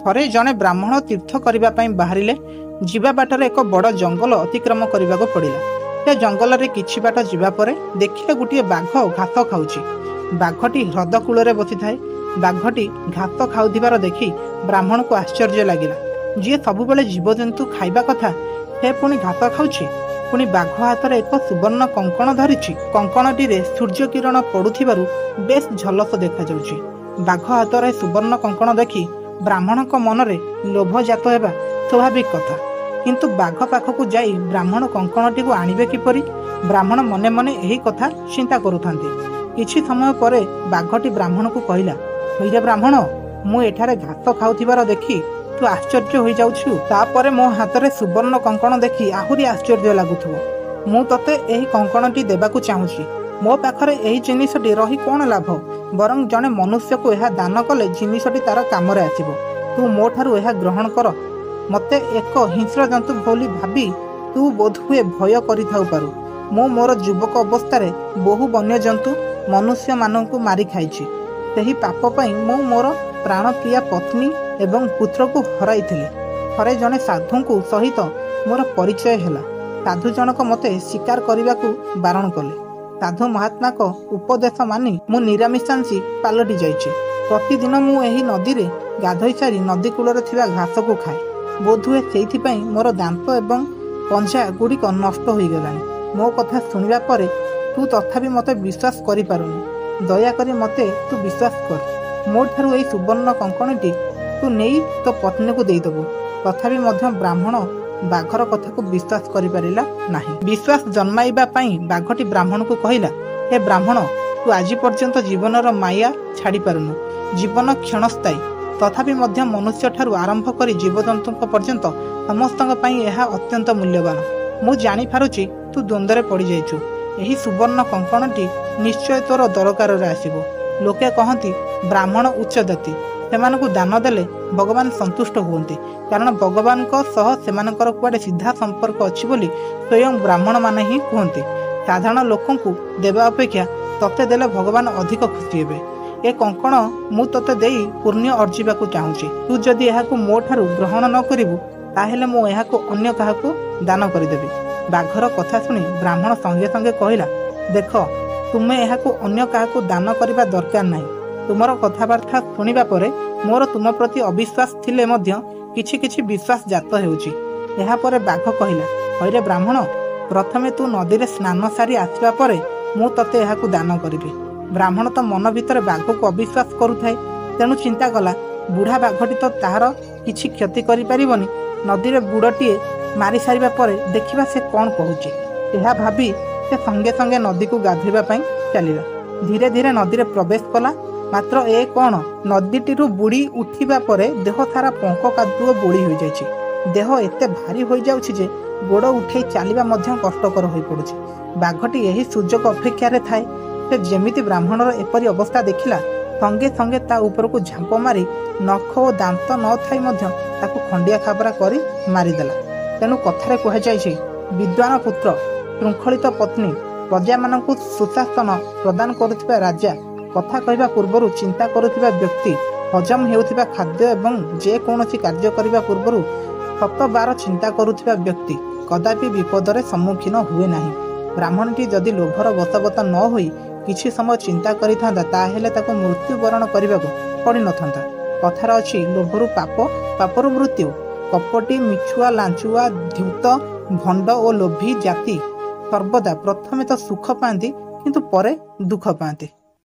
ଥରେ ଜଣେ ବ୍ରାହ୍ମଣ ତୀର୍ଥ କରିବା ପାଇଁ ବାହାରିଲେ। ଯିବା ବାଟରେ ଏକ ବଡ଼ ଜଙ୍ଗଲ ଅତିକ୍ରମ କରିବାକୁ ପଡ଼ିଲା। ସେ ଜଙ୍ଗଲରେ କିଛି ବାଟ ଯିବା ପରେ ଦେଖିଲେ ଗୋଟିଏ ବାଘ ଘାସ ଖାଉଛି। ବାଘଟି ହ୍ରଦ କୂଳରେ ବସିଥାଏ। ବାଘଟି ଘାସ ଖାଉଥିବାର ଦେଖି ବ୍ରାହ୍ମଣକୁ ଆଶ୍ଚର୍ଯ୍ୟ ଲାଗିଲା। ଯିଏ ସବୁବେଳେ ଜୀବଜନ୍ତୁ ଖାଇବା କଥା ସେ ପୁଣି ଘାସ ଖାଉଛି। ପୁଣି ବାଘ ହାତରେ ଏକ ସୁବର୍ଣ୍ଣ କଙ୍କଣ ଧରିଛି। କଙ୍କଣଟିରେ ସୂର୍ଯ୍ୟ କିରଣ ପଡୁଥିବାରୁ ବେଶ ଝଲସ ଦେଖାଯାଉଛି। ବାଘ ହାତରେ ସୁବର୍ଣ୍ଣ କଙ୍କଣ ଦେଖି ବ୍ରାହ୍ମଣଙ୍କ ମନରେ ଲୋଭ ଜାତ ହେବା ସ୍ୱାଭାବିକ କଥା। କିନ୍ତୁ ବାଘ ପାଖକୁ ଯାଇ ବ୍ରାହ୍ମଣ କଙ୍କଣଟିକୁ ଆଣିବେ କିପରି? ବ୍ରାହ୍ମଣ ମନେ ମନେ ଏହି କଥା ଚିନ୍ତା କରୁଥାନ୍ତି। କିଛି ସମୟ ପରେ ବାଘଟି ବ୍ରାହ୍ମଣକୁ କହିଲା, ହଇରେ ବ୍ରାହ୍ମଣ, ମୁଁ ଏଠାରେ ଘାସ ଖାଉଥିବାର ଦେଖି ତୁ ଆଶ୍ଚର୍ଯ୍ୟ ହୋଇଯାଉଛୁ। ତାପରେ ମୋ ହାତରେ ସୁବର୍ଣ୍ଣ କଙ୍କଣ ଦେଖି ଆହୁରି ଆଶ୍ଚର୍ଯ୍ୟ ଲାଗୁଥିବ। ମୁଁ ତତେ ଏହି କଙ୍କଣଟି ଦେବାକୁ ଚାହୁଁଛି। ମୋ ପାଖରେ ଏହି ଜିନିଷଟି ରହି କ'ଣ ଲାଭ? ବରଂ ଜଣେ ମନୁଷ୍ୟକୁ ଏହା ଦାନ କଲେ ଜିନିଷଟି ତାର କାମରେ ଆସିବ। ତୁ ମୋ ଠାରୁ ଏହା ଗ୍ରହଣ କର। ମୋତେ ଏକ ହିଂସ୍ର ଜନ୍ତୁ ବୋଲି ଭାବି ତୁ ବୋଧହୁଏ ଭୟ କରିଥାଉ ପାରୁ। ମୁଁ ମୋର ଯୁବକ ଅବସ୍ଥାରେ ବହୁ ବନ୍ୟଜନ୍ତୁ ମନୁଷ୍ୟମାନଙ୍କୁ ମାରି ଖାଇଛି। ସେହି ପାପ ପାଇଁ ମୁଁ ମୋର ପ୍ରାଣପ୍ରିୟା ପତ୍ନୀ ଏବଂ ପୁତ୍ରକୁ ହରାଇଥିଲି। ଥରେ ଜଣେ ସାଧୁଙ୍କୁ ସହିତ ମୋର ପରିଚୟ ହେଲା। ସାଧୁ ଜଣକ ମୋତେ ଶିକାର କରିବାକୁ ବାରଣ କଲେ। ସାଧୁ ମହାତ୍ମାଙ୍କ ଉପଦେଶ ମାନି ମୁଁ ନିରାମିଷାଂଶୀ ପାଲଟି ଯାଇଛି। ପ୍ରତିଦିନ ମୁଁ ଏହି ନଦୀରେ ଗାଧୋଇ ସାରି ନଦୀ କୂଳରେ ଥିବା ଘାସକୁ ଖାଏ। ବୋଧହୁଏ ସେଇଥିପାଇଁ ମୋର ଦାନ୍ତ ଏବଂ ପଞ୍ଝା ଗୁଡ଼ିକ ନଷ୍ଟ ହୋଇଗଲାଣି। ମୋ କଥା ଶୁଣିବା ପରେ ତୁ ତଥାପି ମୋତେ ବିଶ୍ୱାସ କରିପାରୁନି। ଦୟାକରି ମୋତେ ତୁ ବିଶ୍ୱାସ କର। ମୋ ଠାରୁ ଏହି ସୁବର୍ଣ୍ଣ କଙ୍କଣଟି ତୁ ନେଇ ତୋ ପତ୍ନୀକୁ ଦେଇଦେବୁ। ତଥାପି ମଧ୍ୟ ବ୍ରାହ୍ମଣ ବାଘର କଥାକୁ ବିଶ୍ୱାସ କରିପାରିଲା ନାହିଁ। ବିଶ୍ୱାସ ଜନ୍ମାଇବା ପାଇଁ ବାଘଟି ବ୍ରାହ୍ମଣକୁ କହିଲା, ହେ ବ୍ରାହ୍ମଣ, ତୁ ଆଜି ପର୍ଯ୍ୟନ୍ତ ଜୀବନର ମାୟା ଛାଡ଼ିପାରୁନୁ। ଜୀବନ କ୍ଷଣସ୍ଥାୟୀ। ତଥାପି ମଧ୍ୟ ମନୁଷ୍ୟଠାରୁ ଆରମ୍ଭ କରି ଜୀବଜନ୍ତୁଙ୍କ ପର୍ଯ୍ୟନ୍ତ ସମସ୍ତଙ୍କ ପାଇଁ ଏହା ଅତ୍ୟନ୍ତ ମୂଲ୍ୟବାନ। ମୁଁ ଜାଣିପାରୁଛି ତୁ ଦ୍ୱନ୍ଦ୍ୱରେ ପଡ଼ିଯାଇଛୁ। ଏହି ସୁବର୍ଣ୍ଣ କଙ୍କଣଟି ନିଶ୍ଚୟ ତୋର ଦରକାରରେ ଆସିବ। ଲୋକେ କହନ୍ତି ବ୍ରାହ୍ମଣ ଉଚ୍ଚ ଜାତି। ସେମାନଙ୍କୁ ଦାନ ଦେଲେ ଭଗବାନ ସନ୍ତୁଷ୍ଟ ହୁଅନ୍ତି, କାରଣ ଭଗବାନଙ୍କ ସହ ସେମାନଙ୍କର କୁଆଡ଼େ ସିଧା ସମ୍ପର୍କ ଅଛି ବୋଲି ସ୍ୱୟଂ ବ୍ରାହ୍ମଣମାନେ ହିଁ କୁହନ୍ତି। ସାଧାରଣ ଲୋକଙ୍କୁ ଦେବା ଅପେକ୍ଷା ତତେ ଦେଲେ ଭଗବାନ ଅଧିକ ଖୁସି ହେବେ। ଏ କଙ୍କଣ ମୁଁ ତତେ ଦେଇ ପୁଣ୍ୟ ଅର୍ଜିବାକୁ ଚାହୁଁଛି। ତୁ ଯଦି ଏହାକୁ ମୋ ଠାରୁ ଗ୍ରହଣ ନ କରିବୁ ତାହେଲେ ମୁଁ ଏହାକୁ ଅନ୍ୟ କାହାକୁ ଦାନ କରିଦେବି। ବାଘର କଥା ଶୁଣି ବ୍ରାହ୍ମଣ ସଙ୍ଗେ ସଙ୍ଗେ କହିଲା, ଦେଖ, ତୁମେ ଏହାକୁ ଅନ୍ୟ କାହାକୁ ଦାନ କରିବା ଦରକାର ନାହିଁ। ତୁମର କଥାବାର୍ତ୍ତା ଶୁଣିବା ପରେ ମୋର ତୁମ ପ୍ରତି ଅବିଶ୍ୱାସ ଥିଲେ ମଧ୍ୟ କିଛି କିଛି ବିଶ୍ୱାସ ଜାତ ହେଉଛି। ଏହାପରେ ବାଘ କହିଲା, ହଇରେ ବ୍ରାହ୍ମଣ, ପ୍ରଥମେ ତୁ ନଦୀରେ ସ୍ନାନ ସାରି ଆସିବା ପରେ ମୁଁ ତତେ ଏହାକୁ ଦାନ କରିବି। ବ୍ରାହ୍ମଣ ତ ମନ ଭିତରେ ବାଘକୁ ଅବିଶ୍ୱାସ କରୁଥାଏ। ତେଣୁ ଚିନ୍ତା କଲା, ବୁଢ଼ା ବାଘଟି ତ ତାହାର କିଛି କ୍ଷତି କରିପାରିବନି। ନଦୀରେ ବୁଡ଼ଟିଏ ମାରି ସାରିବା ପରେ ଦେଖିବା ସେ କ'ଣ କହୁଛି। ଏହା ଭାବି ସେ ସଙ୍ଗେ ସଙ୍ଗେ ନଦୀକୁ ଗାଧୋଇବା ପାଇଁ ଚାଲିଲା। ଧୀରେ ଧୀରେ ନଦୀରେ ପ୍ରବେଶ କଲା। ମାତ୍ର ଏ କ'ଣ, ନଦୀଟିରୁ ବୁଡ଼ି ଉଠିବା ପରେ ଦେହ ସାରା ପଙ୍କ କାଦୁଅ ବୋଳି ହୋଇଯାଇଛି। ଦେହ ଏତେ ଭାରି ହୋଇଯାଉଛି ଯେ ଗୋଡ଼ ଉଠେଇ ଚାଲିବା ମଧ୍ୟ କଷ୍ଟକର ହୋଇପଡ଼ୁଛି। ବାଘଟି ଏହି ସୁଯୋଗ ଅପେକ୍ଷାରେ ଥାଏ। ସେ ଯେମିତି ବ୍ରାହ୍ମଣର ଏପରି ଅବସ୍ଥା ଦେଖିଲା, ସଙ୍ଗେ ସଙ୍ଗେ ତା ଉପରକୁ ଝାମ୍ପ ମାରି ନଖ ଓ ଦାନ୍ତ ନଥାଇ ମଧ୍ୟ ତାକୁ ଖଣ୍ଡିଆ ଖାବରା କରି ମାରିଦେଲା। ତେଣୁ କଥାରେ କୁହାଯାଇଛି, ବିଦ୍ୱାନ ପୁତ୍ର, ଶୃଙ୍ଖଳିତ ପତ୍ନୀ, ପ୍ରଜାମାନଙ୍କୁ ସୁଶାସନ ପ୍ରଦାନ କରୁଥିବା ରାଜା, କଥା କହିବା ପୂର୍ବରୁ ଚିନ୍ତା କରୁଥିବା ବ୍ୟକ୍ତି, ହଜମ ହେଉଥିବା ଖାଦ୍ୟ ଏବଂ ଯେକୌଣସି କାର୍ଯ୍ୟ କରିବା ପୂର୍ବରୁ 7 ବାର ଚିନ୍ତା କରୁଥିବା ବ୍ୟକ୍ତି କଦାପି ବିପଦରେ ସମ୍ମୁଖୀନ ହୁଏ ନାହିଁ। ବ୍ରାହ୍ମଣଟି ଯଦି ଲୋଭର ବଶବର୍ତ୍ତ ନ ହୋଇ କିଛି ସମୟ ଚିନ୍ତା କରିଥାନ୍ତା ତାହେଲେ ତାକୁ ମୃତ୍ୟୁବରଣ କରିବାକୁ ପଡ଼ିନଥାନ୍ତା। କଥାରେ ଅଛି, ଲୋଭରୁ ପାପ, ପାପରୁ ମୃତ୍ୟୁ। କପଟି, ମିଛୁଆ, ଲାଞ୍ଚୁଆ, ଧୂର୍ତ୍ତ, ଭଣ୍ଡ ଓ ଲୋଭୀ ଜାତି ସର୍ବଦା ପ୍ରଥମେ ତ ସୁଖ ପାଆନ୍ତି, କିନ୍ତୁ ପରେ ଦୁଃଖ ପାଆନ୍ତି।